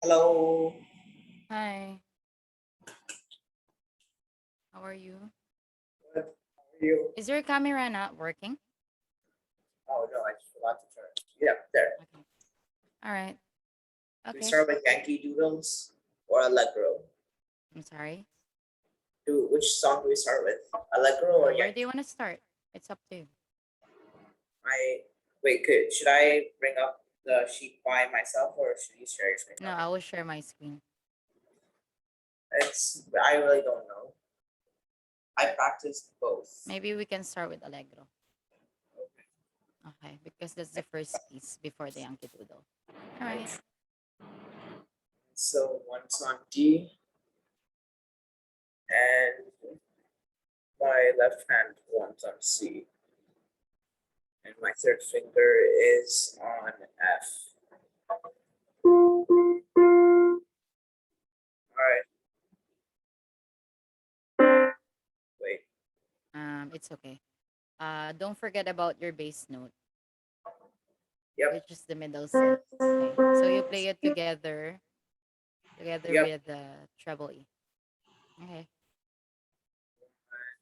Hello. Hi, how are you? Good. How are you? Is your camera not working? Oh no, I just forgot to turn. Yeah, there. Okay. All right. Do we Okay. start with Yankee Doodles or Allegro? I'm sorry. Which song do we start with? Allegro or Where do you Yankee? want to start? It's up to you. I wait. Should I bring up the sheet by myself or should you share your screen No, now? I will share my screen. I really don't know. I practiced both. Maybe we can start with Allegro. Okay, because that's the first piece before the Yankee Doodle. All right. Right. So one's on D and my left hand one's on C. And my third finger is on F. All right. Wait. It's okay. Don't forget about your bass note, Yep. which is the middle C. Okay. So you play it together Yep. with the treble E. Okay.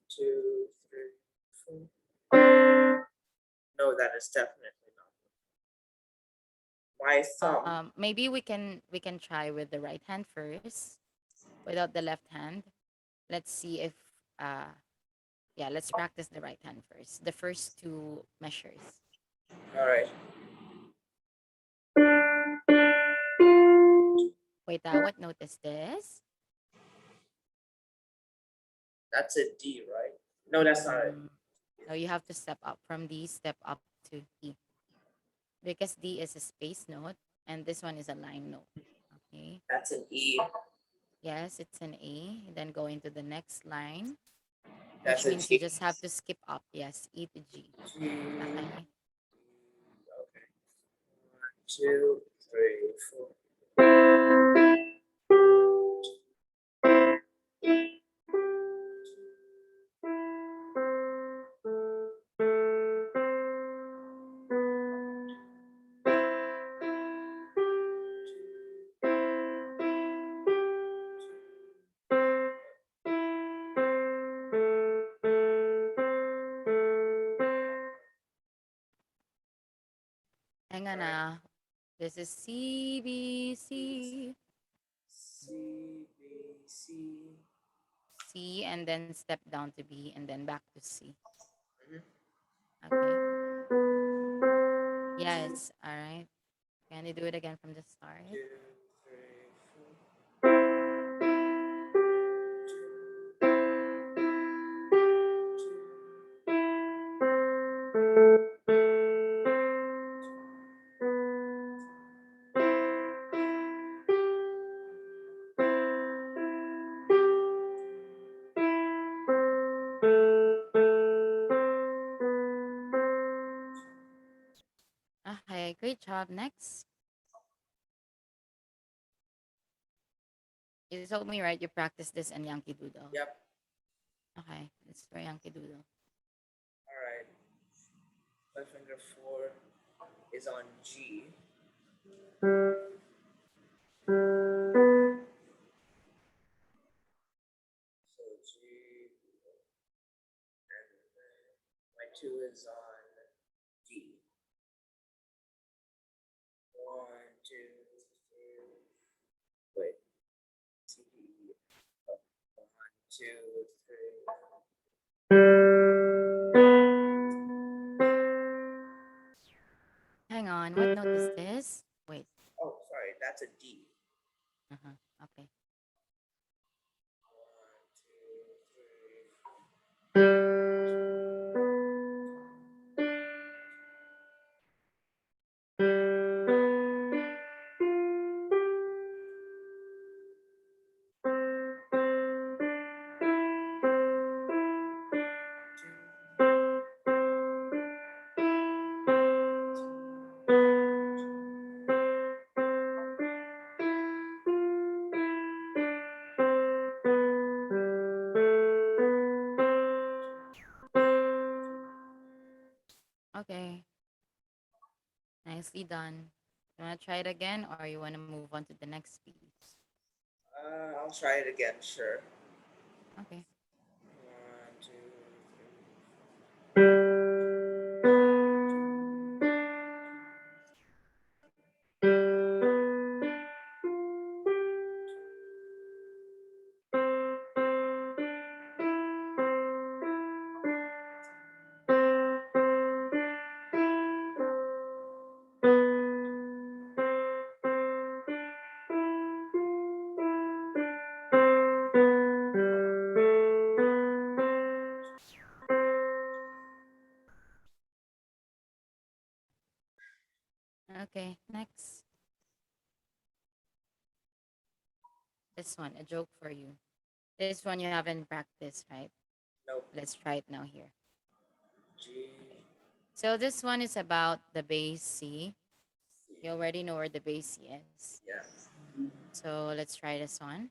2, 3, 4. No, that is definitely not. My thumb. Maybe we can try with the right hand first without the left hand. Let's see if uh yeah, let's practice the right hand first. The first two measures. All right. Wait, what note is this? That's a D, right? No, that's not it. Mm, no, you have to step up from D, step up to E. Because D is a space note and this one is a line note. Okay. That's an E. Yes, it's an A. Then go into the next line, That's which a means you G. just have to skip up. Yes, E to G. G. Okay. Okay. 1, 2, 3, 4. Hang on All right. This is C, B, C, C, B, C. C, and then step down to B, and then back to C. Mhm. Okay. Yes. All right. Can you do it again from the start? 2, 3, Okay. Great job. Next. You told me, right? You practice this in Yankee Doodle. Yep. Okay. Let's try Yankee Doodle. All right. My finger 4 is on G. So G, and then my 2 is on D. 1, 2, 3. Wait. C, D, E. Oh, 1, 2, 3. Hang on. What note is this? Wait. Oh, sorry. That's a D. Uh-huh. Okay. 1, 2, 3. Okay. Nicely done. You wanna try it again, or you wanna move on to the next piece? I'll try it again, sure. Okay. One, two, Okay. Next, this one, a joke for you. This one you haven't practiced, right? nope. Let's try it now here. G, Okay. So this one is about the bass C. C. You already know where the bass C is. Yeah. So let's try this one.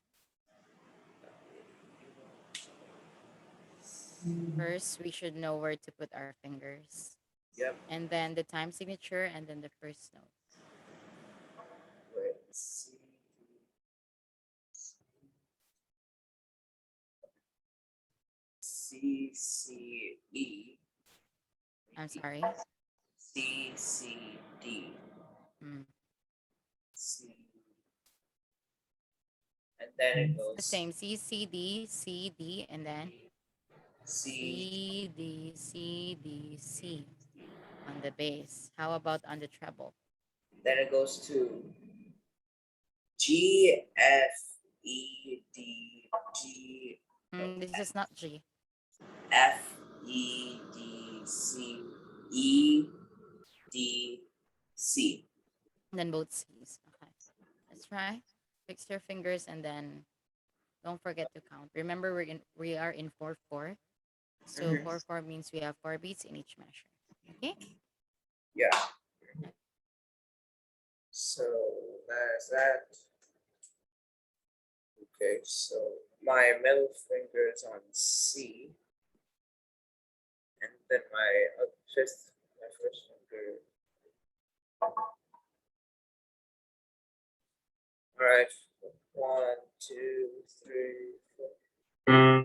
First, we should know where to put our fingers, Yep. and then the time signature, and then the first note. Wait. C, C, C, E, I'm E, sorry. C, C, D, Mm. C, and then it It's the goes same. C, C, D, C, D, and then C, C, D, C, D, C on the bass. How about on the treble? then it goes to G, F, E, D, G, This is not G. F, E, D, C, E, D, C. And then both C's. Okay. Let's try. Fix your fingers and then don't forget to count. Remember, we are in 4/4. So Mhm. 4/4 means we have 4 beats in each measure. Okay? Yeah. So there's that. Okay, so my middle finger is on C, and then my first finger. All right, one, two, three, four.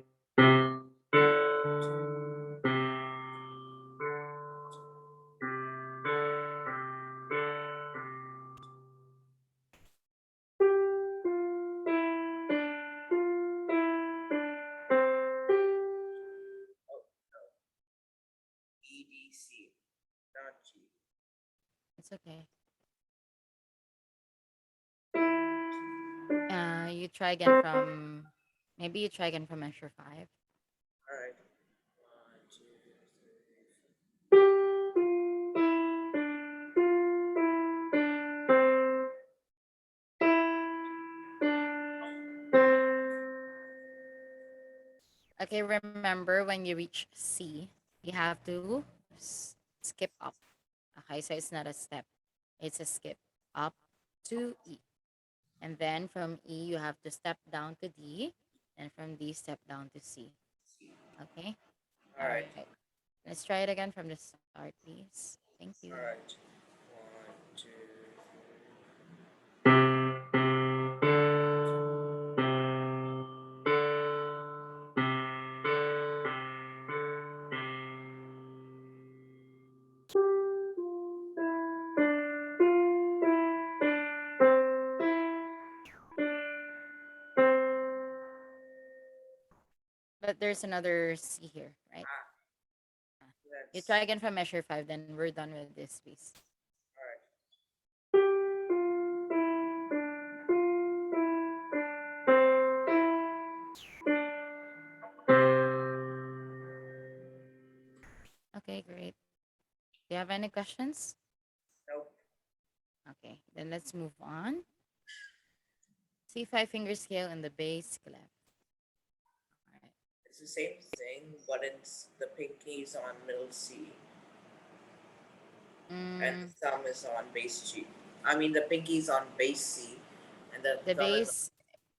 Oh no, E D C, not G. It's okay. You try again from maybe you try again from measure 5. All right, one, two, three. Okay, remember when you reach C, you have to skip up. Okay, so it's not a step, it's a skip up to E. And then from E, you have to step down to D, and from D, step down to C. Okay? All All right, right. Let's try it again from the start, please. Thank you. all right, one, two. But there's another C here, right? Ah, You that's try again from measure 5, then we're done with this piece. all right. Okay, great. Do you have any questions? Nope. Okay, then let's move on. C5 finger scale in the bass clef. All right. It's the same thing, but it's the pinky is on middle C and Mm, the thumb is on bass G. I mean, the pinky is on bass C and the the thumb is on. bass,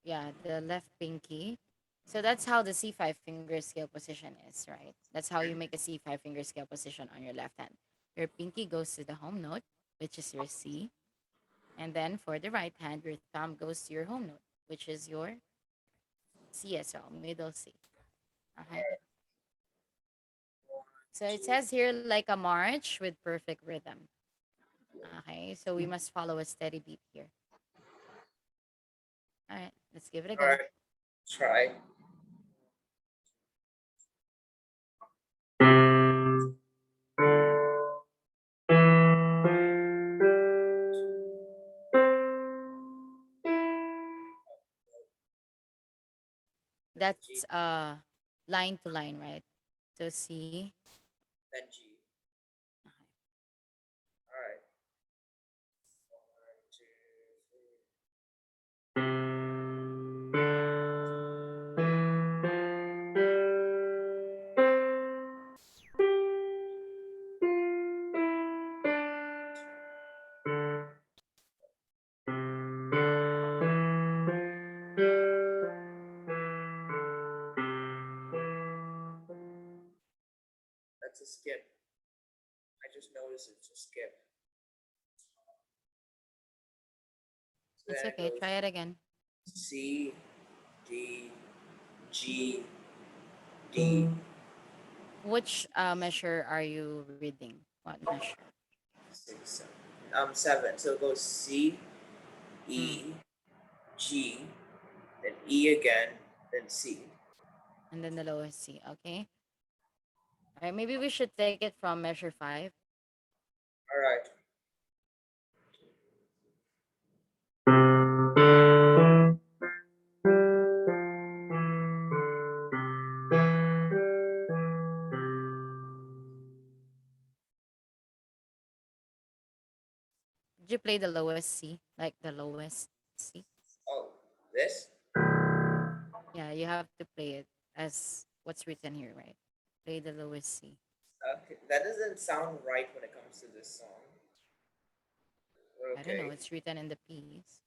yeah, the left pinky. So that's how the C5 finger scale position is, right? That's how you make a C5 finger scale position on your left hand. Your pinky goes to the home note, which is your C, And then for the right hand, your thumb goes to your home note, which is your C as well, middle C. Okay. One, So it two. says here like a march with perfect rhythm. Okay. So we must follow a steady beat here. All right. Let's give it a All go. right, try. That's G, line to line, right? So C. then G. Okay. All right. One, two, three. That's a skip. I just noticed it's a skip. So It's then it okay. goes Try it again. C, D, G, D, Which measure are you reading? What measure? 6, 7. 7. So it goes C, Mm. E, G, then E again, then C. And then the lowest C. Okay. All right. Maybe we should take it from measure 5. All right. Did you play the lowest C? Like the lowest C? Oh, this? Yeah, you have to play it as what's written here, right? Play the lowest C. Okay. That doesn't sound right when it comes to this song. I don't know. Okay. It's written in the piece.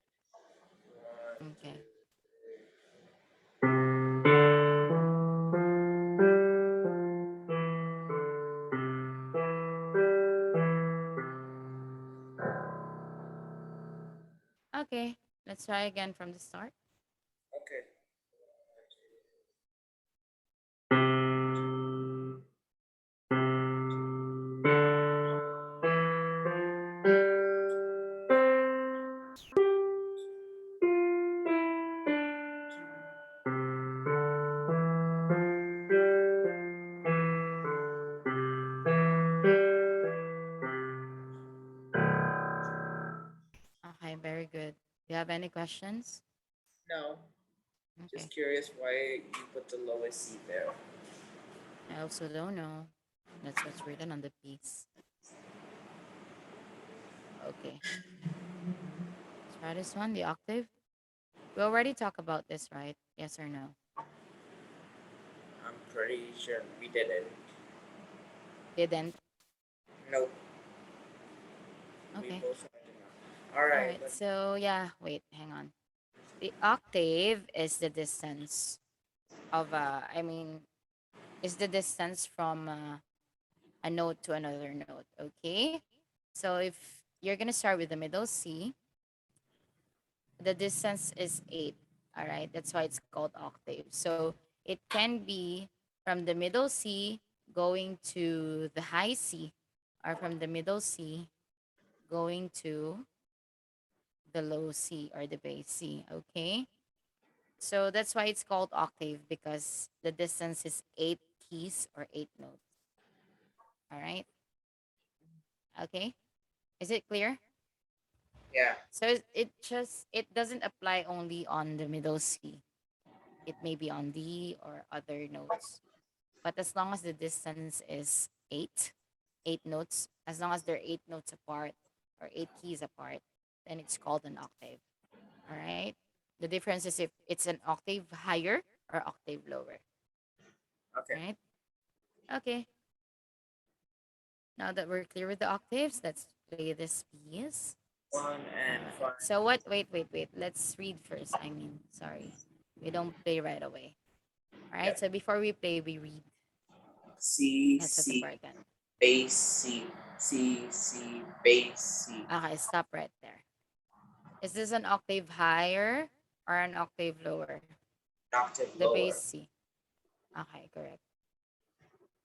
One, Okay. two. Okay. Let's try again from the start. Okay. Okay. Very good. Do you have any questions? No, Okay. just curious why you put the lowest C there. I also don't know. That's what's written on the piece. Okay. Let's try this one, the octave. We already talked about this, right? Yes or no? I'm pretty sure we did it. Didn't. Nope, we Okay. both did not. All All right, right. let's. So yeah, wait, hang on. The octave is the distance of is the distance from a note to another note. Okay. So if you're gonna start with the middle C, the distance is 8. All right. That's why it's called octave. So it can be from the middle C going to the high C, or from the middle C going to the low C or the bass C. Okay. So that's why it's called octave, because the distance is 8 keys or 8 notes. All right. Okay. Is it clear? Yeah. So it doesn't apply only on the middle C. It may be on D or other notes. But as long as the distance is 8 notes, as long as they're 8 notes apart or 8 keys apart, then it's called an octave. All right. The difference is if it's an octave higher or octave lower. Okay. Right? Okay. Now that we're clear with the octaves, let's play this piece. One All and right. five. So what? Wait. Let's read first. Sorry. We don't play right away. All right. Yep. So before we play, we read. C, That's what's C, important. bass, C, C, C, bass, C. Okay. Stop right there. Is this an octave higher or an octave lower? An octave The lower. bass C. Okay, correct.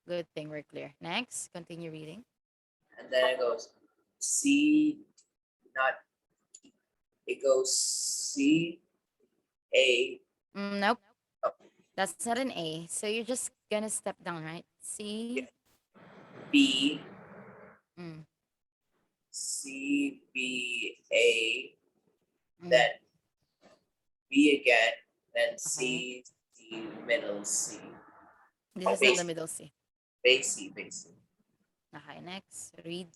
Good thing we're clear. Next, continue reading. And then it goes C, not, it goes C, A, Nope, oh, that's not an A. So you're just gonna step down, right? C. B, Mm, C, B, A, mm, then B again, then okay. C, C, middle C. This Oh, is not the bass, middle C. bass C, bass C. Okay, next, read.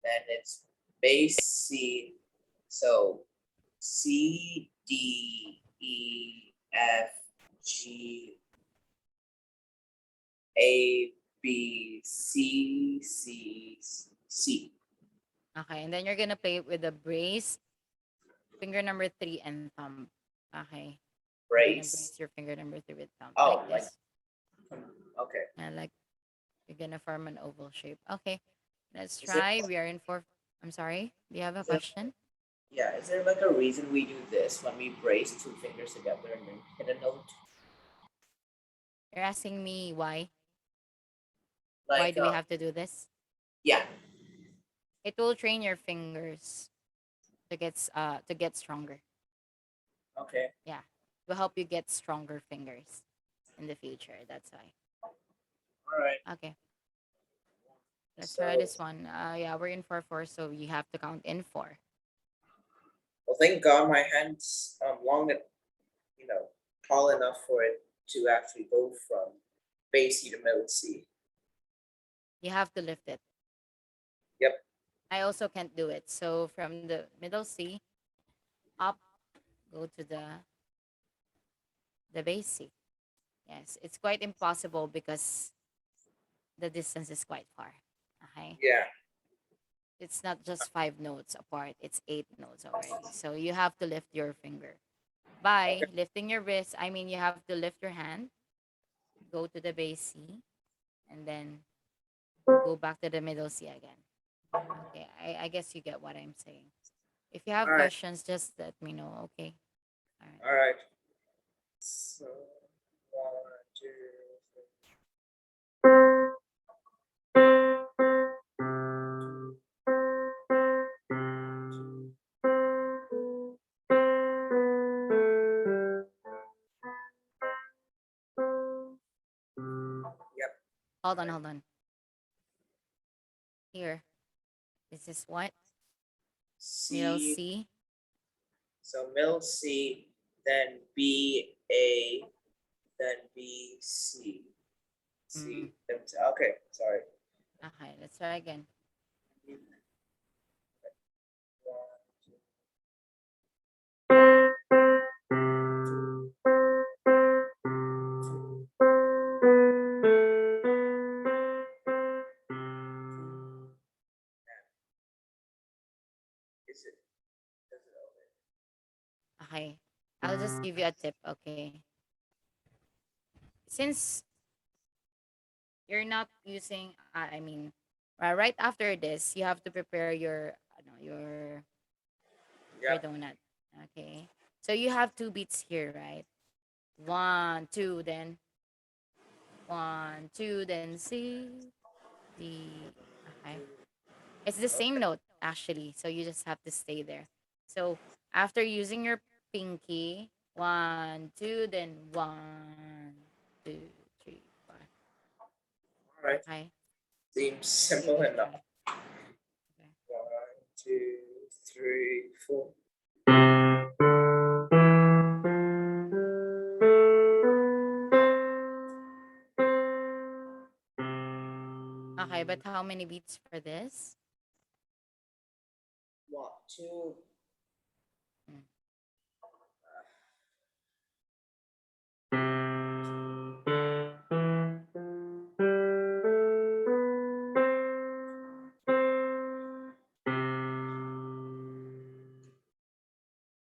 Then it's bass C. So C, D, E, F, G, A, B, C, C, C. Okay, and then you're gonna play it with the brace, finger number 3 and thumb. Okay. You're gonna brace Brace. your finger number 3 with thumb. Oh, Like like, this. okay. And like you're gonna form an oval shape. Okay. Let's Is there, try. We are in fourth. I'm sorry. Do you have a is there, question? yeah, is there like a reason we do this when we brace two fingers together and then hit a note? You're asking me why? Why Like, do we have to do this? yeah, It will train your fingers to get stronger. okay. Yeah. Will help you get stronger fingers in the future. That's why. All right. Okay. Let's try So, this one. Yeah, we're in 4/4, so you have to count in 4. well, thank God my hand's long and, you know, tall enough for it to actually go from base C to middle C. You have to lift it. Yep. I also can't do it. So from the middle C up, go to the base C. Yes, it's quite impossible because the distance is quite far. Okay, Yeah. it's not just 5 notes apart; it's 8 notes already. So you have to lift your finger by Okay. lifting your wrist. I mean, you have to lift your hand, go to the base C, and then go back to the middle C again. Okay, I guess you get what I'm saying. If you have All right. questions, just let me know. Okay. All right. All right. So, one, two, yep. Hold on, hold on. Here. This is what? Middle C. C. So middle C, then B A, then B C. Mm. C. Okay. Sorry. Okay, let's try again. One, two. Is it? Does it over? Okay. I'll just give you a tip, okay? Since you're not using I mean, right after this, you have to prepare your your Yep. donut. Okay. So you have 2 beats here, right? 1, 2, then 1, 2, then C, D. Okay. It's the same Okay. note actually, so you just have to stay there. So after using your pinky, 1, 2, then 1, 2, 3, 4. All right. Okay, Seems give simple it a enough. try. Okay. One, two, three, four. Okay, but how many beats for this? One, two. Mm.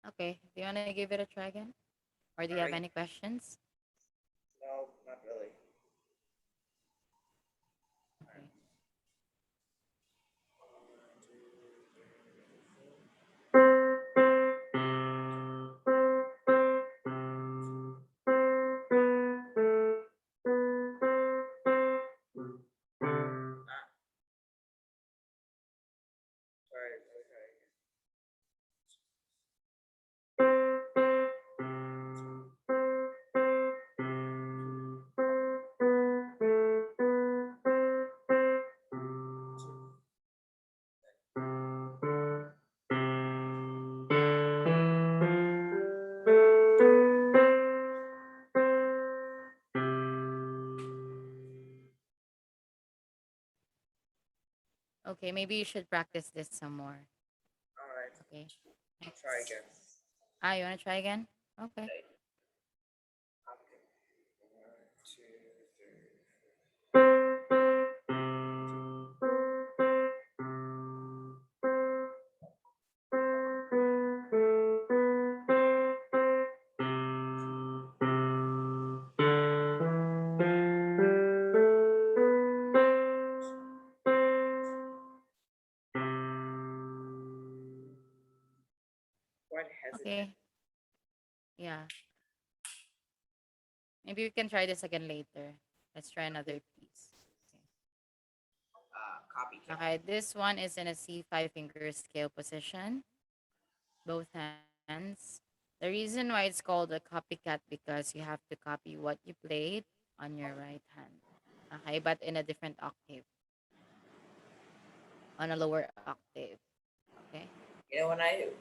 Okay, do you want to give it a try again? Or do you All have right. any questions? No, not really. Okay. let me try again. Okay, maybe you should practice this some more. All right, Okay. try Next. again. Ah, you wanna try again? Okay. Right. Okay. One, two, three. Quite hesitant. Okay. Yeah. Maybe we can try this again later. Let's try another piece. Copycat. Okay, this one is in a C5 finger scale position, both hands. The reason why it's called a copycat because you have to copy what you played on your right hand. Okay, but in a different octave, on a lower octave. Okay.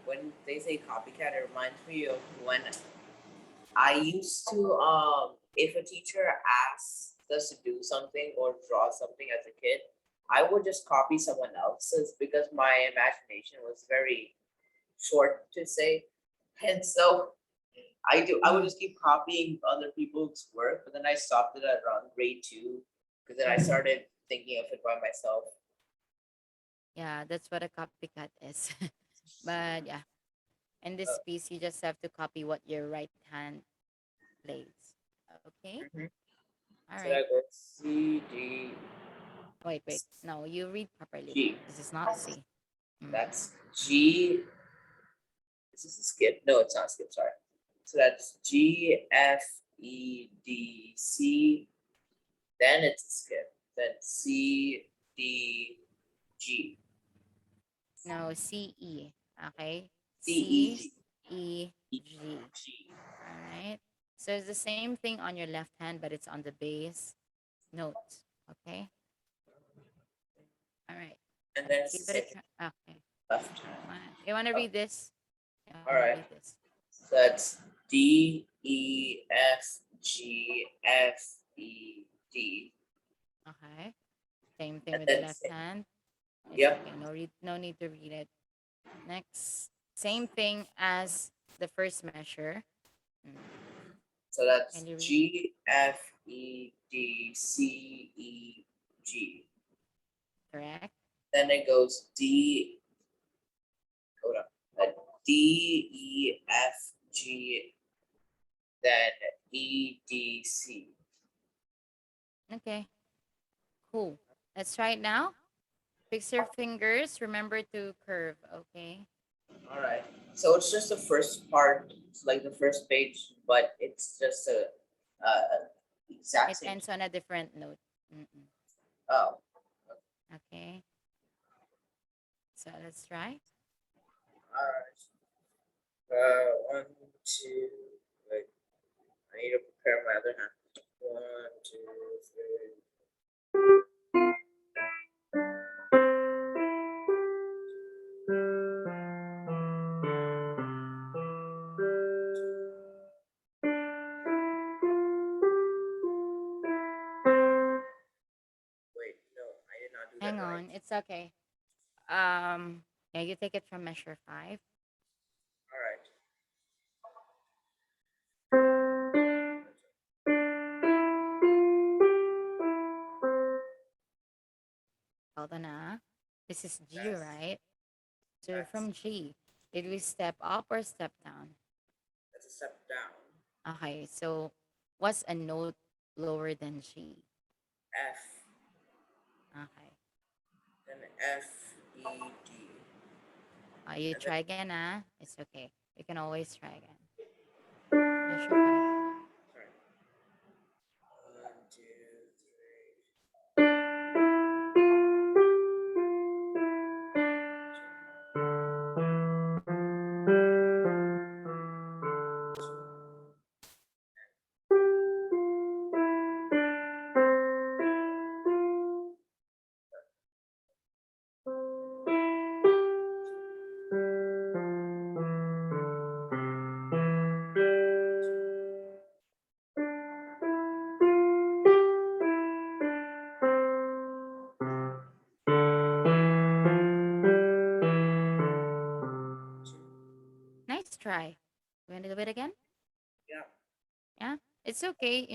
When they say copycat, it reminds me of when I used to if a teacher asked us to do something or draw something as a kid, I would just copy someone else's because my imagination was very short to say. And so I would Mm-hmm. just keep copying other people's work, but then I stopped it at around grade two because then I Mm-hmm. started thinking of it by myself. Yeah, that's what a copycat is. But yeah, in this Uh, piece, you just have to copy what your right hand plays. Okay. mhm. All So right. that goes C D Wait. No, you read properly. G. This is not C. Mm. That's G. Is this a skip? No, it's not a skip. Sorry. So that's G F E D C. Then it's a skip. Then C D G. No, C E. Okay. C E C G. E E G. G. All right. So it's the same thing on your left hand, but it's on the bass note. Okay. All right. And then Let's it's the give it a same try. Okay. left hand. You want to Oh, read this? You want to all read right. this? So that's D E F G F E D. Okay. Same thing And with the then left hand. It's yep. okay. No need to read it. Next. Same thing as the first measure. Mm. So that's Can you read? G F E D C E G. Correct. Then it goes D. Hold on. D E F G. Then E D C. Okay. Cool. Let's try it now. Fix your fingers. Remember to curve. Okay. All right. So it's just the first part, it's like the first page, but it's just exact It same. ends on a different note. Mm-mm. Oh, Okay. So let's try. all right. One, two. Wait, I need to prepare my other hand. One, two, three. Wait, no, I did not do that Hang right. on. It's okay. Yeah, you take it from measure 5. All right. Hold on. This is G, That's right? So that's from G, did we step up or step down? that's a step down. Okay, so what's a note lower than G? F, Okay. then F E D, You and then try again, It's okay. We can always try again. Measure 5. sorry. One, two, three. try. You want to do it again? Yeah. Yeah, it's okay.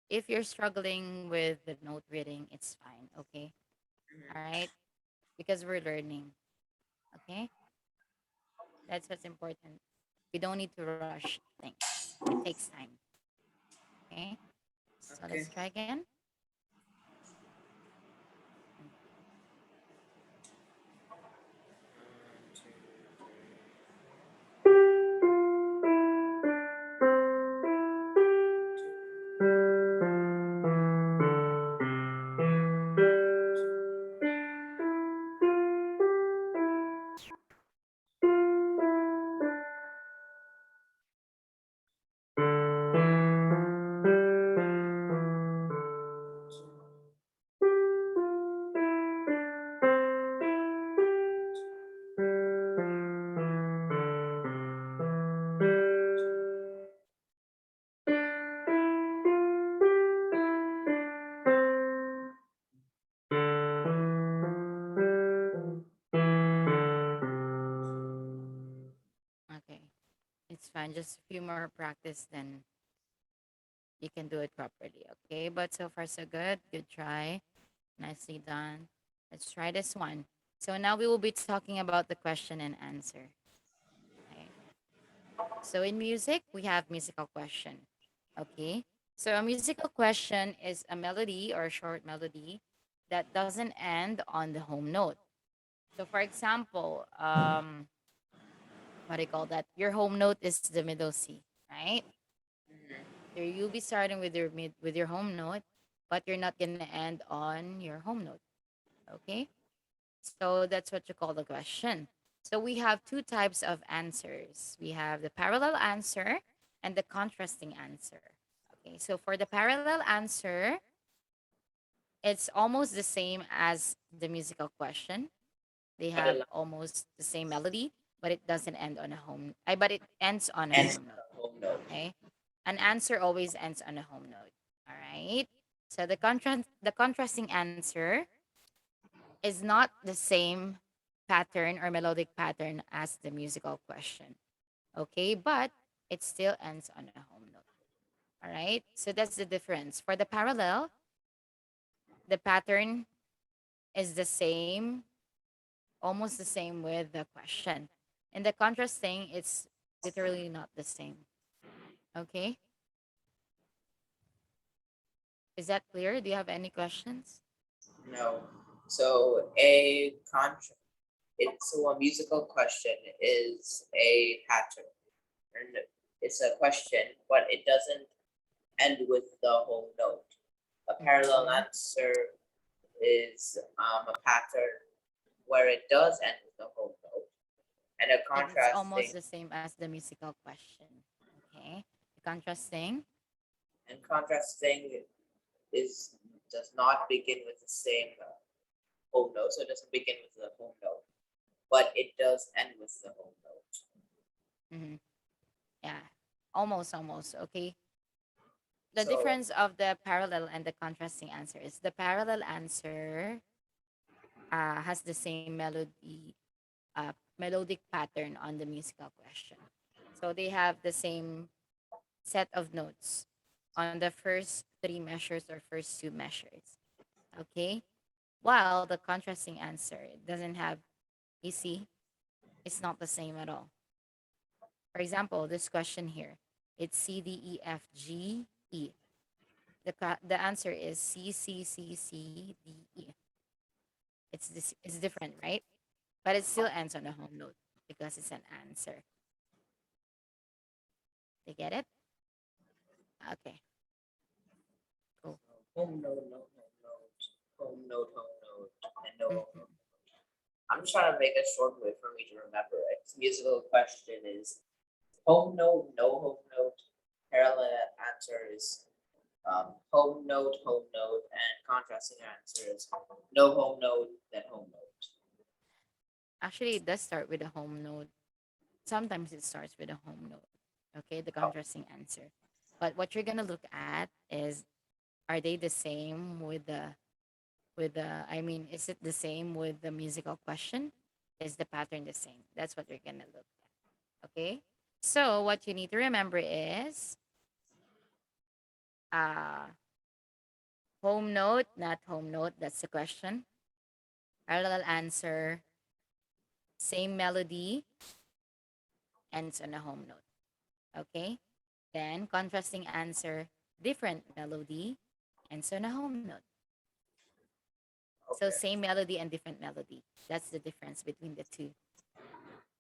If you're struggling with the note reading, it's fine. Okay, all Mhm. right, because we're learning. Okay, that's what's important. We don't need to rush things. It takes time. Okay, so let's Okay. try again. Mm. One, two, Okay, it's fine. Just a few more practice, then you can do it properly. Okay, but so far so good. Good try. Nicely done. Let's try this one. So now we will be talking about the question and answer. Okay. So in music, we have musical question. Okay. So a musical question is a melody or a short melody that doesn't end on the home note. So for example, what do you call that? Your home note is the middle C, right? mhm. So you'll be starting with your home note, but you're not gonna end on your home note. Okay. So that's what you call the question. So we have two types of answers. We have the parallel answer and the contrasting answer. Okay, so for the parallel answer, it's almost the same as the musical question. They But have it almost the same melody, but it doesn't end on a home. But it ends on a ends home note. on a home note. Okay, an answer always ends on a home note. All right. So the contrasting answer is not the same pattern or melodic pattern as the musical question. Okay, but it still ends on a home note. All right, so that's the difference. For the parallel, the pattern is the same, almost the same with the question. In the contrasting, it's literally not the same. Okay, is that clear? Do you have any questions? No. So a contra so a musical question is a pattern. And it's a question, but it doesn't end with the whole note. A parallel Mm-hmm. answer is a pattern where it does end with the whole note, and a It's almost contrasting the same as the musical question. Okay, the contrasting. contrasting is does not begin with the same whole note, so it doesn't begin with the whole note, but it does end with the whole note. Mm-hmm. Yeah, almost. Okay, the So difference of the parallel and the contrasting answer is the parallel answer has the same melodic pattern on the musical question. So they have the same set of notes on the first three measures or first two measures. Okay, while the contrasting answer doesn't have, you see, it's not the same at all. For example, this question here, it's C D E F G E. The answer is C C C C D E. It's different, right? But it still ends on a home note because it's an answer. You get it? Okay, cool. home note, no home note, home note, home note, and no home Hmm. note. I'm just trying to make a short way for me to remember it. Musical question is home note, no home note. Parallel answer is home note, and contrasting answer is no home note, then home note. Actually, it does start with a home note. Sometimes it starts with a home note. Okay, the Oh, contrasting answer. But what you're gonna look at is, are they the same I mean, is it the same with the musical question? Is the pattern the same? That's what you're gonna look at. Okay. So what you need to remember is uh home note, not home note. That's the question. Parallel answer, same melody, ends on a home note. Okay? Then contrasting answer, different melody, ends on a home note. So Okay. same melody and different melody. That's the difference between the two.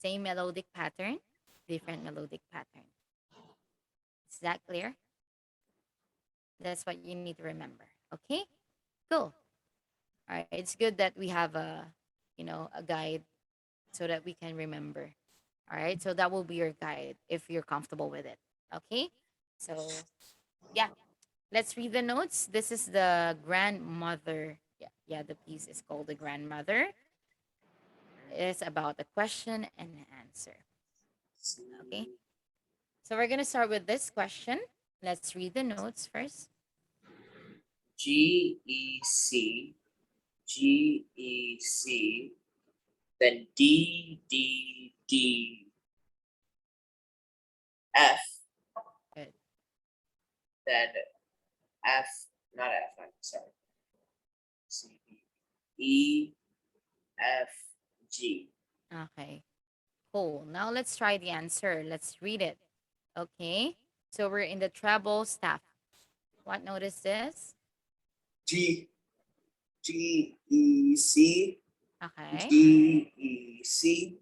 Same melodic pattern, different melodic pattern. Is that clear? That's what you need to remember. Okay? Cool. All right. It's good that we have a guide so that we can remember. All right. So that will be your guide if you're comfortable with it. Okay. So yeah, let's read the notes. This is the grandmother. Yeah, yeah. The piece is called the grandmother. It's about a question and an answer. C Okay. So we're gonna start with this question. Let's read the notes first. G E C G E C, then D D D F, Good. then F, not F, I'm sorry, C E F G. Okay. Cool. Now let's try the answer. Let's read it. Okay. So we're in the treble staff. What note is this? G G E C Okay. G E C,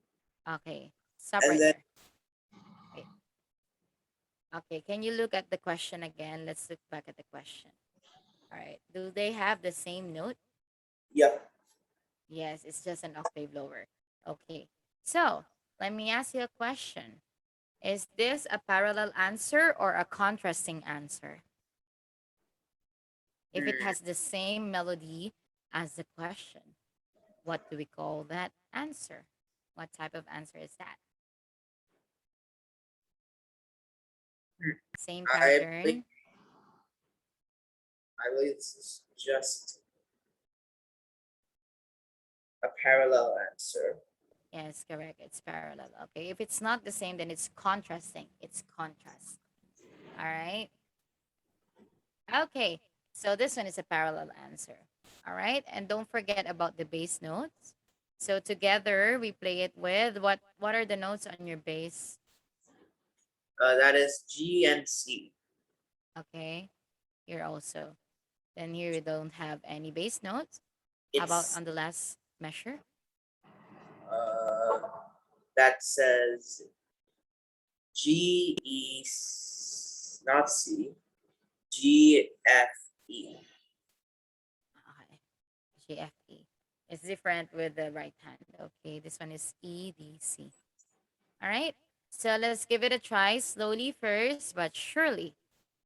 Okay. Stop and right then there. Wait. Okay. Can you look at the question again? Let's look back at the question. All right. Do they have the same note? yep. Yes, it's just an octave lower. Okay. So let me ask you a question. Is this a parallel answer or a contrasting answer? If it Hmm, has the same melody as the question, what do we call that answer? What type of answer is that? Same I believe pattern. I believe it's just a parallel answer. Yes, correct. It's parallel. Okay. If it's not the same, then it's contrasting. It's contrast. All right. Okay. So this one is a parallel answer. All right. And don't forget about the bass notes. So together we play it with what are the notes on your bass? That is G and C. Okay. Here also. Then here we don't have any bass notes. How about It's on the last measure? uh, that says G E, not C, G F E. Okay. GFE. It's different with the right hand. Okay. This one is EDC. All right. So let's give it a try slowly first, but surely.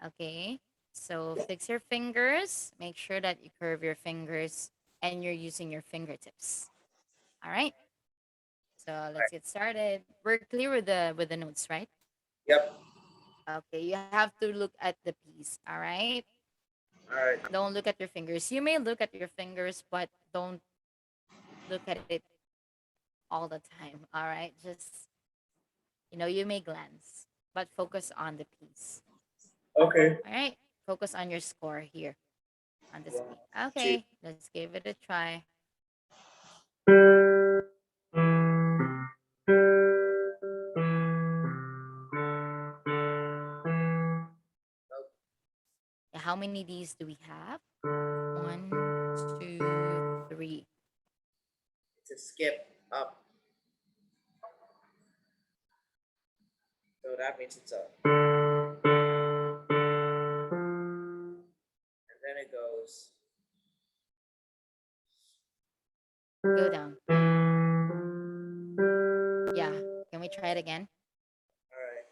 Okay. So fix your fingers. Make sure that you curve your fingers and you're using your fingertips. All right. So let's get started. We're clear with the notes, right? Yep. Okay. You have to look at the piece. All right. All right. Don't look at your fingers. You may look at your fingers, but don't look at it all the time. All right. Just, you may glance, but focus on the piece. Okay. All right. Focus on your score here on the One, screen. two. Okay. Let's give it a try. Yeah, how many Ds do we have? One, two, three. It's a skip up, so that means it's up, and then it goes. Go down. Yeah. Can we try it again? All right.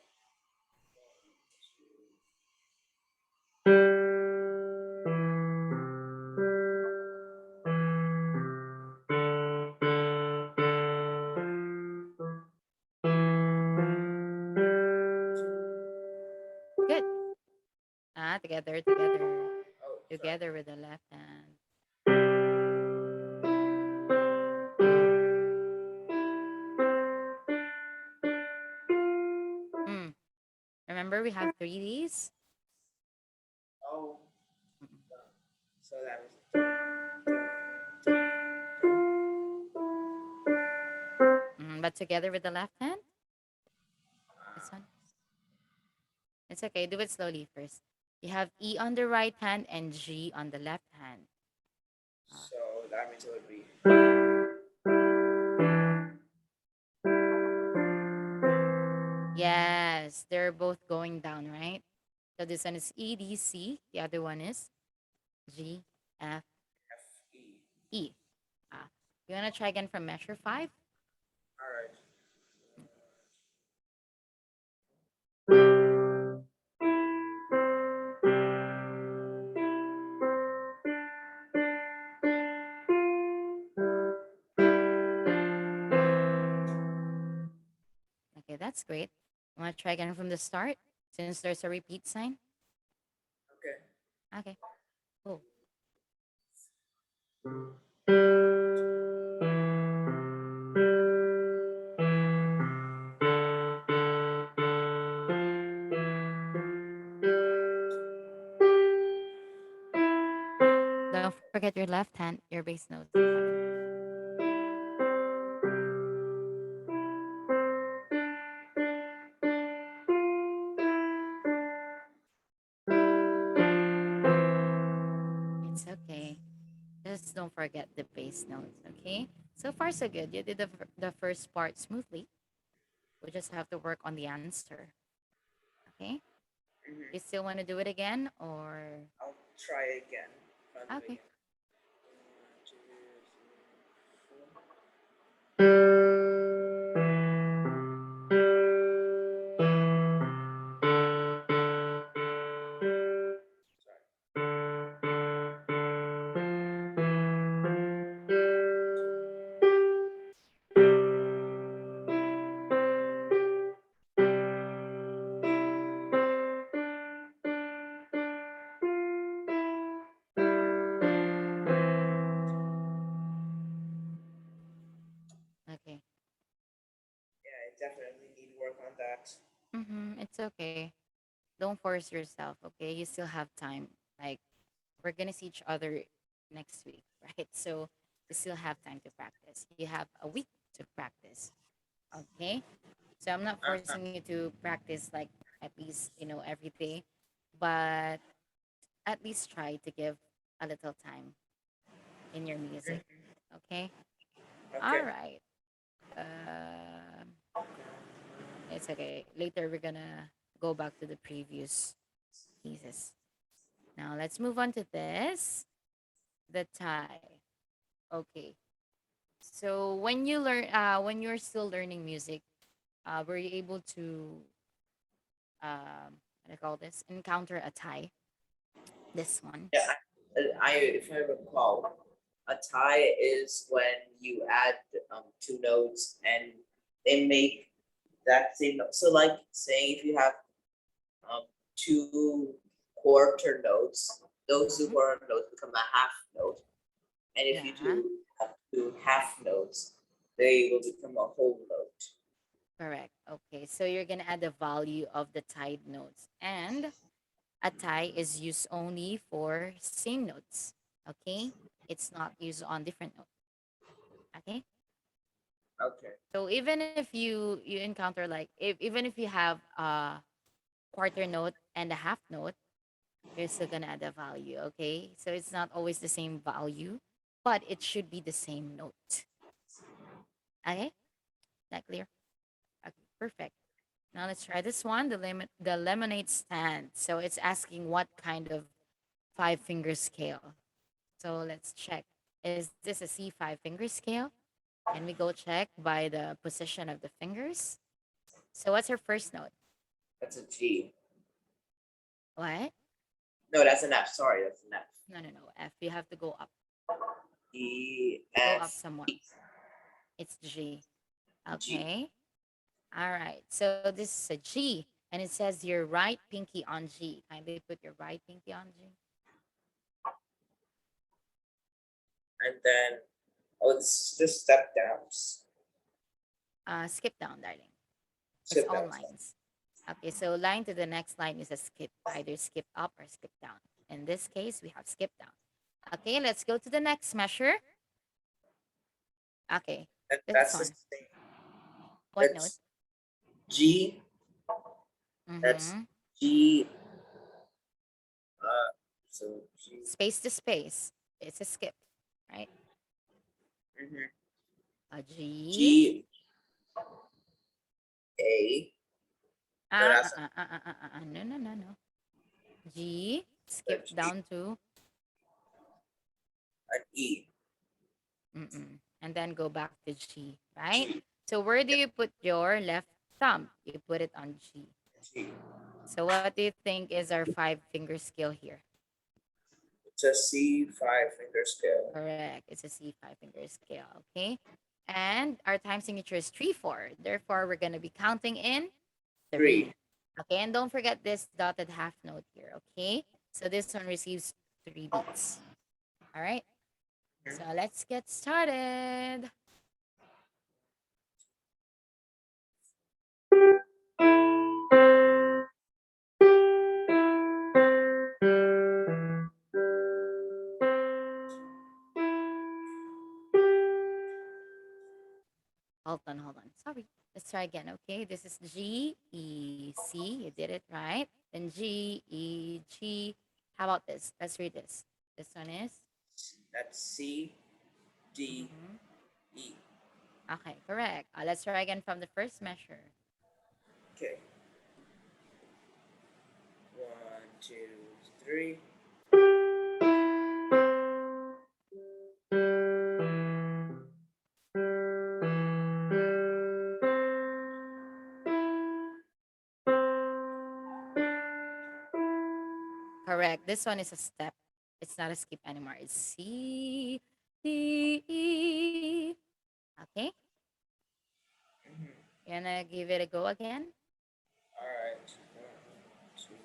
Good. Ah, together, together. Oh, sorry. Together with the left hand. Remember, we have 3Ds. Oh, Mm-mm. so that was. But together with the left hand. This one. It's okay. Do it slowly first. You have E on the right hand and G on the left hand. Uh, So that means it would be. yes, they're both going down, right? So this one is E, D, C. The other one is G, F, F E. E. You want to try again from measure 5? All right. Okay, that's great. You want to try again from the start since there's a repeat sign? Okay. Okay, cool. Don't forget your left hand, your bass notes in heaven. It's okay. Just don't forget the bass notes, okay? So far, so good. You did the first part smoothly. We just have to work on the answer, okay? Mm-hmm. You still want to do it again or? I'll try again from the Okay. beginning. 1, 2, 3, 4. Sorry. Okay. Yeah, I definitely need work on that. It's okay. Don't force yourself, okay? You still have time. Like, we're gonna see each other next week, right? So you still have time to practice. You have a week to practice, okay? So I'm not forcing you to practice like at least, every day, but at least try to give a little time in your music, okay? All Okay. right. It's okay. Later, we're gonna go back to the previous pieces. Now, let's move on to this the tie. Okay. So, when you're still learning music, were you able to, what do I call this, encounter a tie? This one. Yeah, if I recall, a tie is when you add two notes and they make that same note. So, like saying if you have um, two quarter notes, those two Mhm. quarter notes become a half note, and if you Yeah, have two half notes, they will become a whole note. correct. Okay, so you're gonna add the value of the tied notes, and a tie is used only for same notes. Okay, it's not used on different notes. Okay, Okay. so even if you encounter like if even if you have a quarter note and a half note, you're still gonna add a value. Okay, so it's not always the same value, but it should be the same note. Okay, that clear? Okay, perfect. Now let's try this one, the lemonade stand. So it's asking what kind of five finger scale. So let's check. Is this a C5 finger scale? Can we go check by the position of the fingers? So what's her first note? That's a G. What? No, that's an F. Sorry, that's an F. No, no, no. F. You have to go up. E Go up F somewhat. E It's G. G. Okay. All right. So this is a G. And it says your right pinky on G. Kindly put your right pinky on G. And then it's just step downs. Skip down, darling. It's Step all downs. lines. Okay, so line to the next line is a skip, either skip up or skip down. In this case, we have skip down. Okay, let's go to the next measure. Okay, this That's the one. same. What note? That's G. That's Mm-hmm. G. So G. Space to space. It's a skip, right? Mhm. A G. G A. No, that's No, no, no, no. G. a Skip G. down to An E. and then go back to G, right? G. So where do Yep. you put your left thumb? You put it on G. G. So what do you think is our five finger scale here? It's a C five finger scale. Correct. It's a C five finger scale. Okay. And our time signature is 3/4. Therefore, we're gonna be counting in Three. three. Okay, and don't forget this dotted half note here. Okay. So this one receives three beats. All right. So Mhm. let's get started. Hold on. Sorry. Let's try again. Okay. This is G, E, C. You did it right. Then G, E, G. How about this? Let's read this. This one is. That's C D Mhm. E. Okay, correct. Let's try again from the first measure. Okay. One, two, three. Correct. This one is a step. It's not a skip anymore. It's C, D, E. Okay. Mhm. You wanna give it a go again? All right. One, two.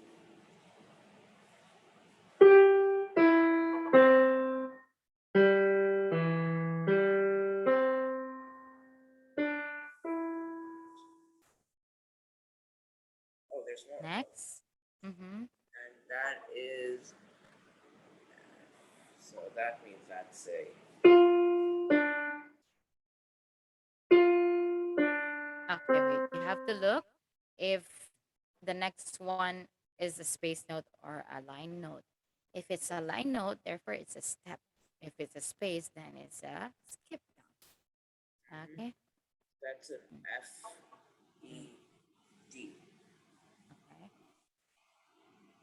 Oh, there's more. Next. Mm-hmm. And that is. So that means that's a. Okay, wait. You have to look if the next one is a space note or a line note. If it's a line note, therefore it's a step. If it's a space, then it's a skip down. Mhm. Okay. That's an Mm, F E D. okay.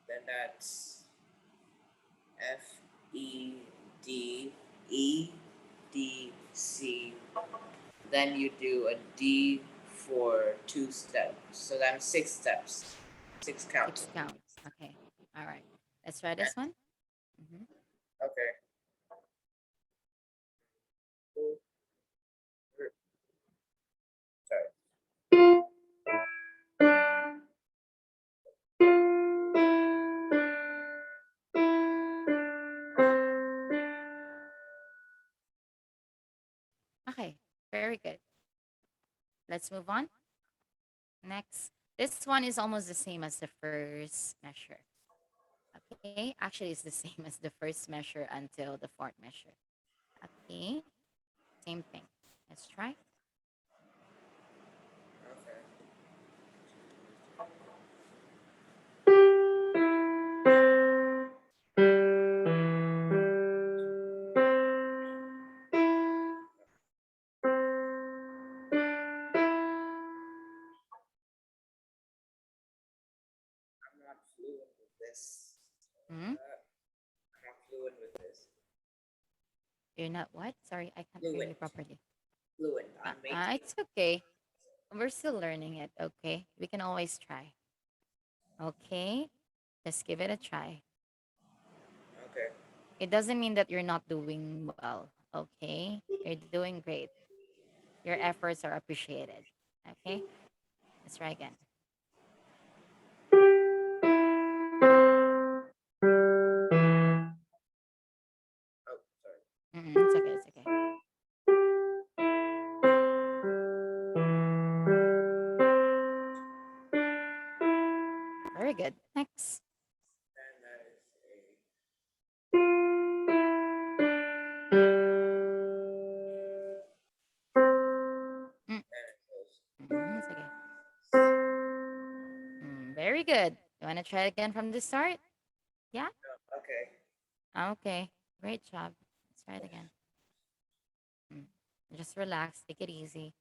Then that's F E D E D C. Then you do a D for two steps. So that's six steps, six counts. 6 counts. Okay. All right. Let's try And, this one. Hmm. okay. Two, three, sorry. Okay. Very good. Let's move on. Next. This one is almost the same as the first measure. Okay. Actually, it's the same as the first measure until the fourth measure. Okay. Same thing. Let's try. Okay. I'm not fluent with this. Hmm? I'm not fluent with this. You're not what? Sorry, I can't hear you Fluent. properly. Fluent. I'm making. It's okay. We're still learning it. Okay. We can always try. Okay. Just give it a try. Okay. It doesn't mean that you're not doing well. Okay. You're doing great. Your efforts are appreciated. Okay. Let's try again. Oh, sorry. It's okay. It's okay. good. Next. And that is Mm, it's okay. a. Very good. You want to try it again from the start? Yeah? Okay. Okay. Great job. Let's try it again. Mm. Just relax. Take it easy.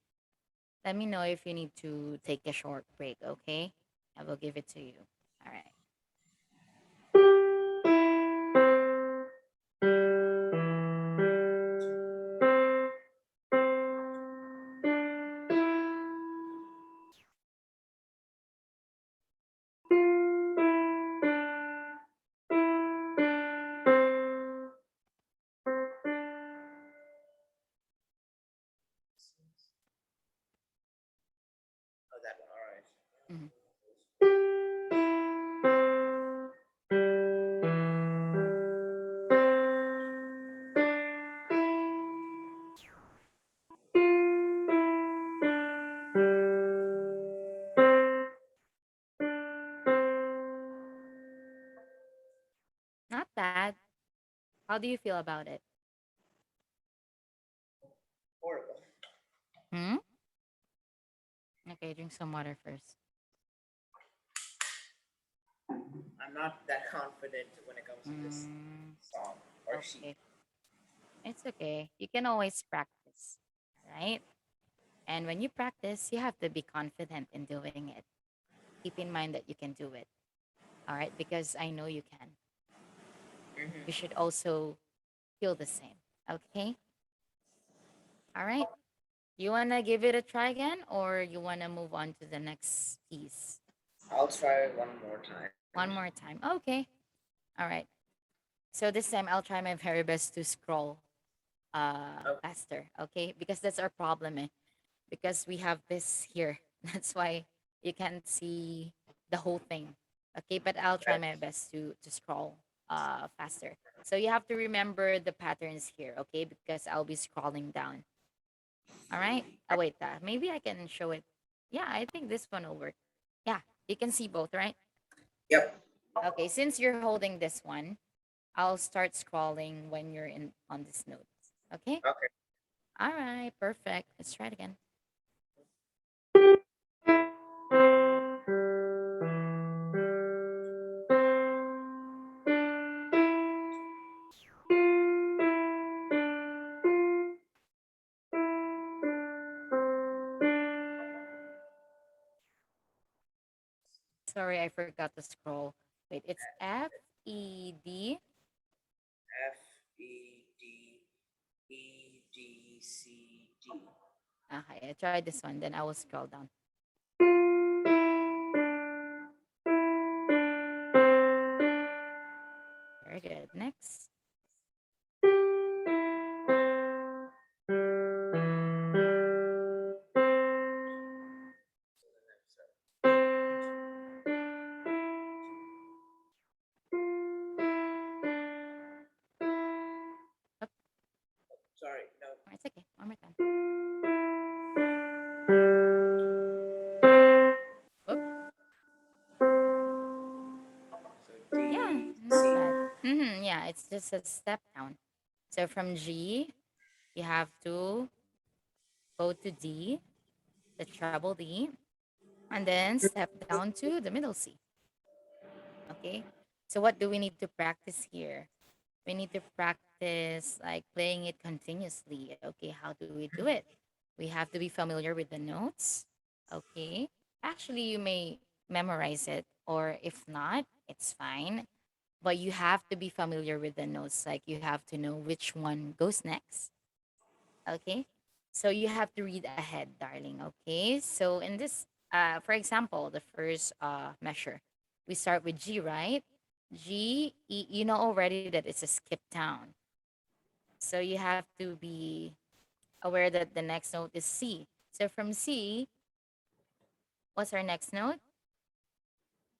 Let me know if you need to take a short break, okay? I will give it to you. All right. Oh, that one. All right. Mhm. Not bad. How do you feel about it? Horrible. Hmm? Okay, drink some water first. I'm not that confident when it comes to this Mm, song or sheet. okay. It's okay. You can always practice, right? And when you practice, you have to be confident in doing it. Keep in mind that you can do it. All right? Because I know you can. You Mm-hmm. should also feel the same. Okay? All right. You want to give it a try again or you want to move on to the next piece? I'll try one more time. One more time. Okay. All right. So this time I'll try my very best to scroll Oh, faster, okay? Because that's our problem, eh? Because we have this here. That's why you can't see the whole thing. Okay, but I'll try okay. my best to scroll faster. So you have to remember the patterns here, okay? Because I'll be scrolling down. All right. Oh wait, maybe I can show it. Yeah, I think this one will work. Yeah, you can see both, right? Yep. Okay, since you're holding this one, I'll start scrolling when you're in on this note. Okay? Okay. All right, perfect. Let's try it again. Sorry, I forgot to scroll. Wait, it's FED. F E D E D C D. Okay, I tried this one, then I will scroll down. Very good. Next. Up. Sorry, no. It's okay. One more time. Whoop. So Yeah, D not C. bad. Yeah, it's just a step down. So from G, you have to go to D, the treble D, and then step down to the middle C. Okay. So what do we need to practice here? We need to practice like playing it continuously. Okay, how do we do it? We have to be familiar with the notes. Okay. Actually, you may memorize it, or if not, it's fine. But you have to be familiar with the notes. Like you have to know which one goes next. Okay. So you have to read ahead, darling. Okay. So in this, for example, the first measure, we start with G, right? G, you know already that it's a skip down. So you have to be aware that the next note is C. So from C, what's our next note?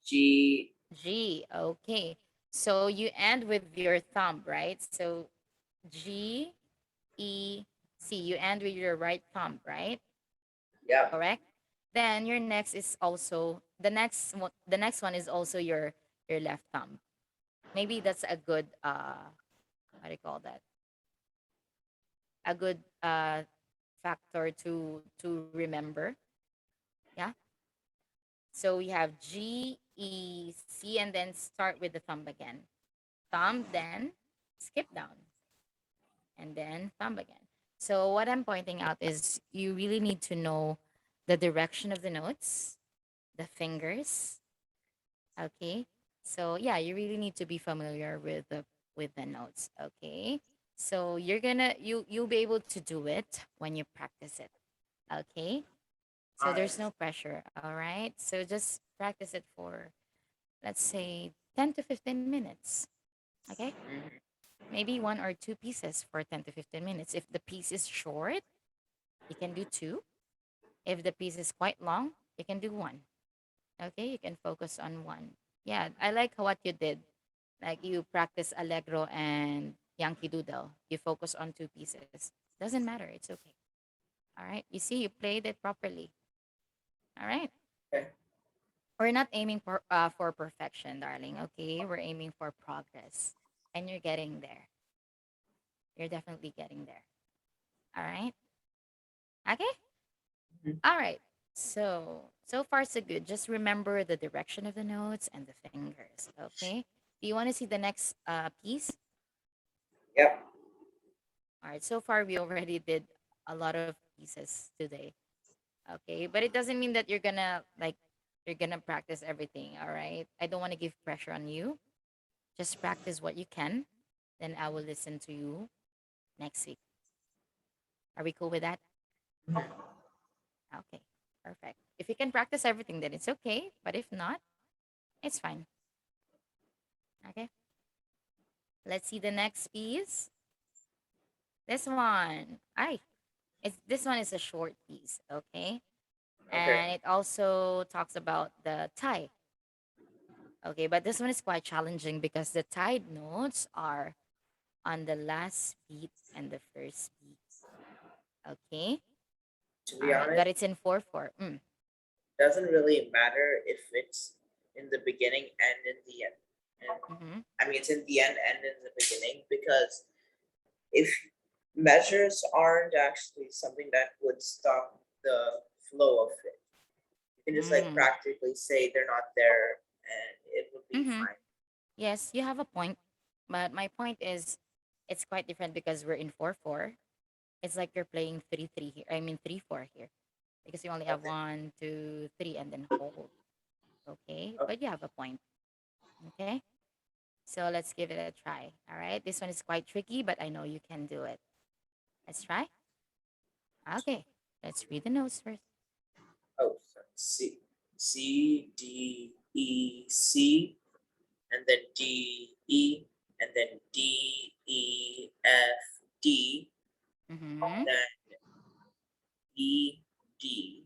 G. G. Okay. So you end with your thumb, right? So G, E, C. You end with your right thumb, right? Yeah. Correct? Then your next is also the next one is also your left thumb. Maybe that's a good what do you call that? A good factor to remember. Yeah. So we have G, E, C, and then start with the thumb again. Thumb, then skip down, and then thumb again. So what I'm pointing out is you really need to know the direction of the notes, the fingers. Okay. So yeah, you really need to be familiar with the notes. Okay. So you'll be able to do it when you practice it. Okay. So Alright. there's no pressure. All right. So just practice it for, let's say, 10 to 15 minutes. Okay. Mhm. Maybe one or two pieces for 10 to 15 minutes. If the piece is short, you can do two. If the piece is quite long, you can do one. Okay. You can focus on one. Yeah. I like what you did. Like you practice Allegro and Yankee Doodle. You focus on two pieces. Doesn't matter. It's okay. All right. You see, you played it properly. All right. Okay. We're not aiming for perfection, darling. Okay, we're aiming for progress, and you're getting there. You're definitely getting there. All right. Okay. Mhm. All right. So far so good. Just remember the direction of the notes and the fingers. Okay. Do you want to see the next piece? Yep. All right. So far we already did a lot of pieces today. Okay, but it doesn't mean that you're gonna practice everything. All right. I don't want to give pressure on you. Just practice what you can. Then I will listen to you next week. Are we cool with that? Okay, perfect. If you can practice everything, then it's okay. But if not, it's fine. Okay, let's see the next piece. This one. This one is a short piece. Okay, Okay. and it also talks about the tie. Okay, but this one is quite challenging because the tied notes are on the last beat and the first beat. Okay, To all be right, but honest, it's in 4/4. doesn't really matter if it's in the beginning and in the end. And Mm-hmm. I mean, it's in the end and in the beginning because if measures aren't actually something that would stop the flow of it, you can just like Mm. practically say they're not there and it would be Mm-hmm. fine. Yes, you have a point. But my point is it's quite different because we're in 4/4. It's like you're playing 3/3 here. I mean 3/4 here. Because you only have Okay. 1, 2, 3 and then hold. Okay. Okay. But you have a point. Okay. So let's give it a try. All right. This one is quite tricky, but I know you can do it. Let's try. Okay. Let's read the notes first. Oh, sorry. C, and then D, E, and then D, E, F, D, Mm-hmm. then E, D.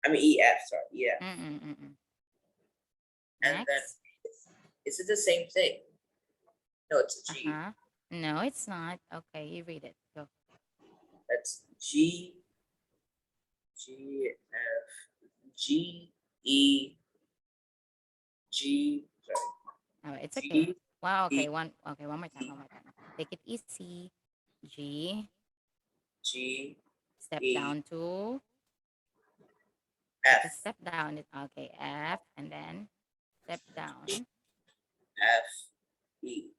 I mean E, F. Sorry, E, F, Mm-mm-mm-mm. and then Next. is it the same thing? No, it's a G. Uh-huh. No, it's not. Okay, you read it. Go. That's G, G, F, G, E, G. Sorry, Oh, it's okay. G, Wow, E, one more time, one more time. Take it easy. G, G, step E, down to take a F, step down. Okay, F and then step down. F, E,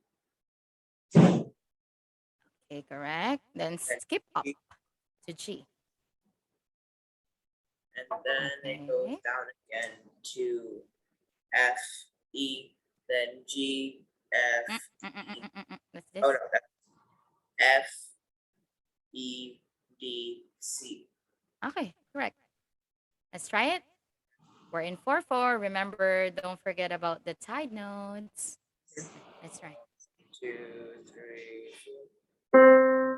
Okay, correct. Then and skip up G, to G. and then it goes Okay. down again to F, E, then G, F, E. What's Oh this? no, that's F, E, D, C. Okay, correct. Let's try it. We're in 4/4. Remember, don't forget about the tied notes. Okay, let's try. 2, 3, 4.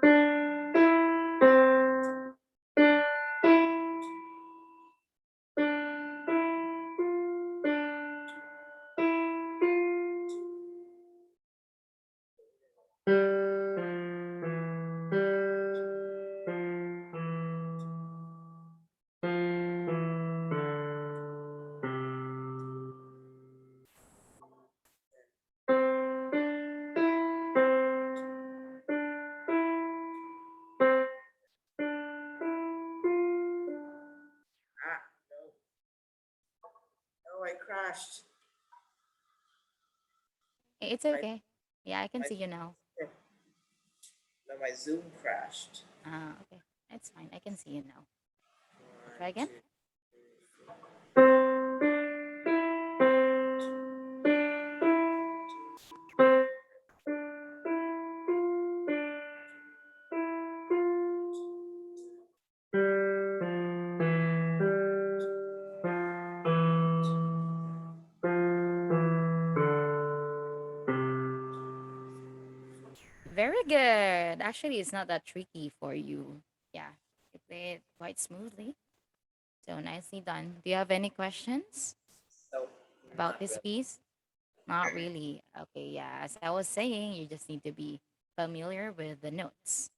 crashed. It's My okay. Yeah, I can my see you now. no, my Zoom crashed. Ah, okay. It's fine. I can see you now. Try One, again. two. Very good. Actually, it's not that tricky for you. Yeah, you play it quite smoothly. So nicely done. Do you have any questions No, about not this really. piece? Not really. Okay, yeah. As I was saying, you just need to be familiar with the notes.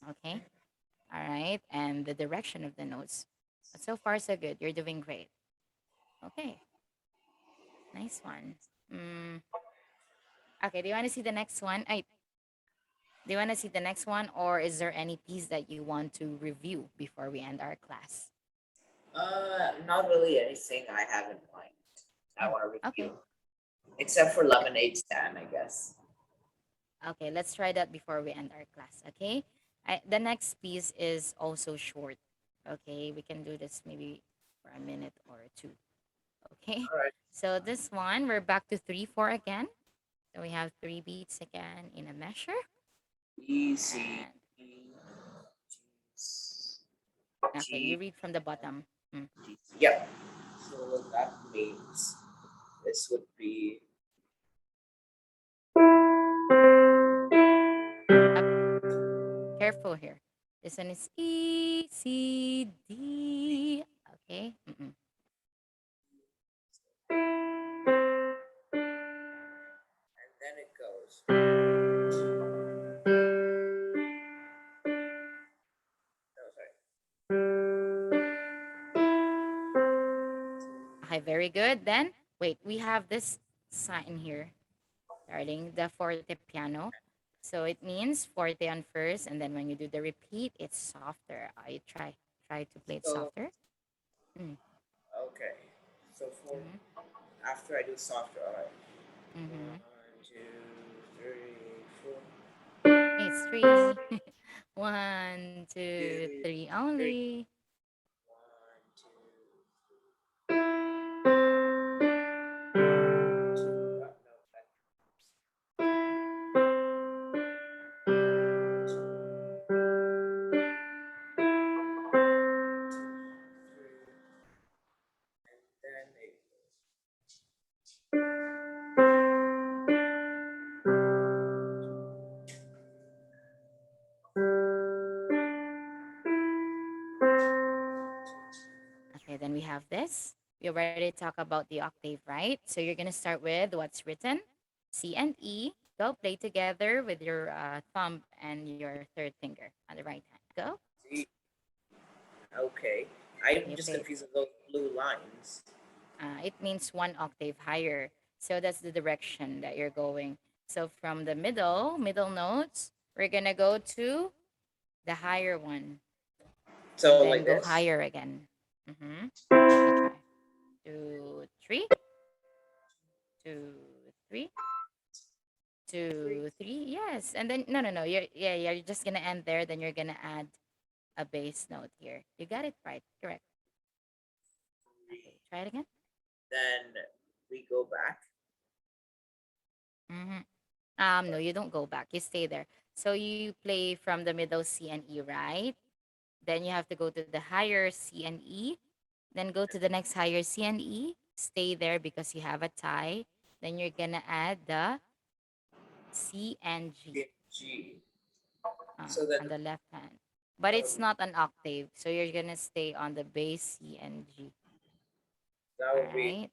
Okay. All right. And the direction of the notes. But so far, so good. You're doing great. Okay. Nice one. Mm, okay. Do you want to see the next one? Do you want to see the next one, or is there any piece that you want to review before we end our class? Not really anything I have in mind. I Mm, want to okay. review, except for Th- lemonade stand, I guess. Okay, let's try that before we end our class. Okay. The next piece is also short. Okay, we can do this maybe for a minute or two. Okay. All right. So this one, we're back to 3/4 again. So we have three beats again in a measure. E C And E okay, you G read from the bottom. Mm. G. Yep. So that means this would be Careful here. This one is E, C, D. Okay. Mm-mm. and then it goes. No, sorry. Okay, very good. Then, wait, we have this sign here starting the forte piano. So it means forte on first, and then when you do the repeat, it's softer. I try to play it So softer. Mm. okay. So for Mm-hmm. after I do softer, all right. Mm-hmm. One, two, three, four. It's three. One, two, Two, three three. only. One, two, no, that, Okay. three, and then it Okay, then we have this. We already talked about the octave, right? So you're gonna start with what's written, C and E. Go play together with your thumb and your third finger on the right hand. Go. see. Okay. I'm You just play it. confused with those blue lines. It means one octave higher. So that's the direction that you're going. So from the middle notes, we're gonna go to the higher one, and So then like go this. higher again. Mm-hmm. Okay, try. Two, three, two, three, Three. two, three. Yes, and then no. You're just gonna end there. Then you're gonna add a bass note here. You got it right. Correct. Okay, try it again. Then we go back. Mm-hmm. No, you don't go back. You stay there. So you play from the middle C and E, right? Then you have to go to the higher C and E. Then go to the next higher C and E. Stay there because you have a tie. Then you're gonna add the C and G G. So then on the left hand. But that would it's be not an octave, so you're gonna stay on the bass C and G. that All would be right.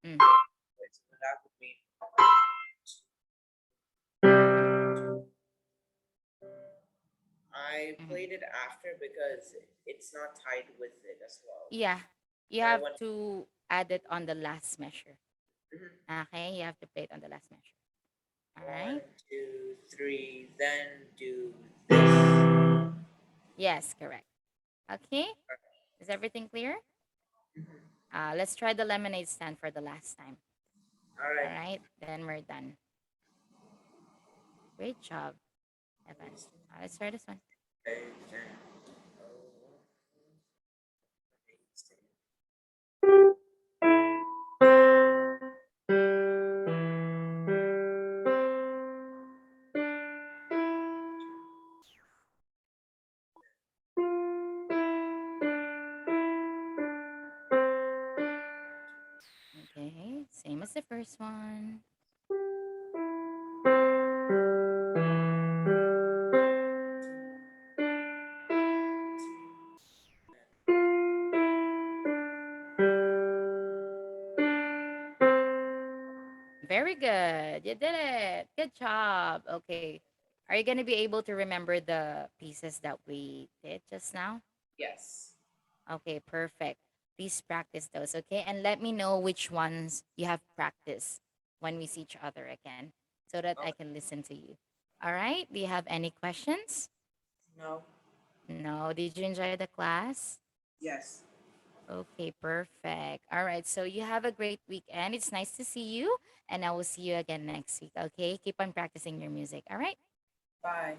Mm, wait, so that would be mm, I mm. played it after because it's not tied with it as well. Yeah, you So I have went to add it on the last measure. mhm, Okay, you have to play it on the last measure. All one, right. two, three, then do this. Yes, correct. Okay. Is everything clear? Mhm. Let's try the lemonade stand for the last time. All All right. right, then we're done. Great job, Evan. Let's try this one. Okay, same as the first one. Very good. You did it. Good job. Okay. Are you going to be able to remember the pieces that we did just now? Yes. Okay, perfect. Please practice those, okay? And let me know which ones you have practiced when we see each other again so that I Okay. can listen to you. All right? Do you have any questions? No. No. Did you enjoy the class? Yes. Okay, perfect. All right. So you have a great weekend. It's nice to see you, and I will see you again next week. Okay. Keep on practicing your music. All right. Bye.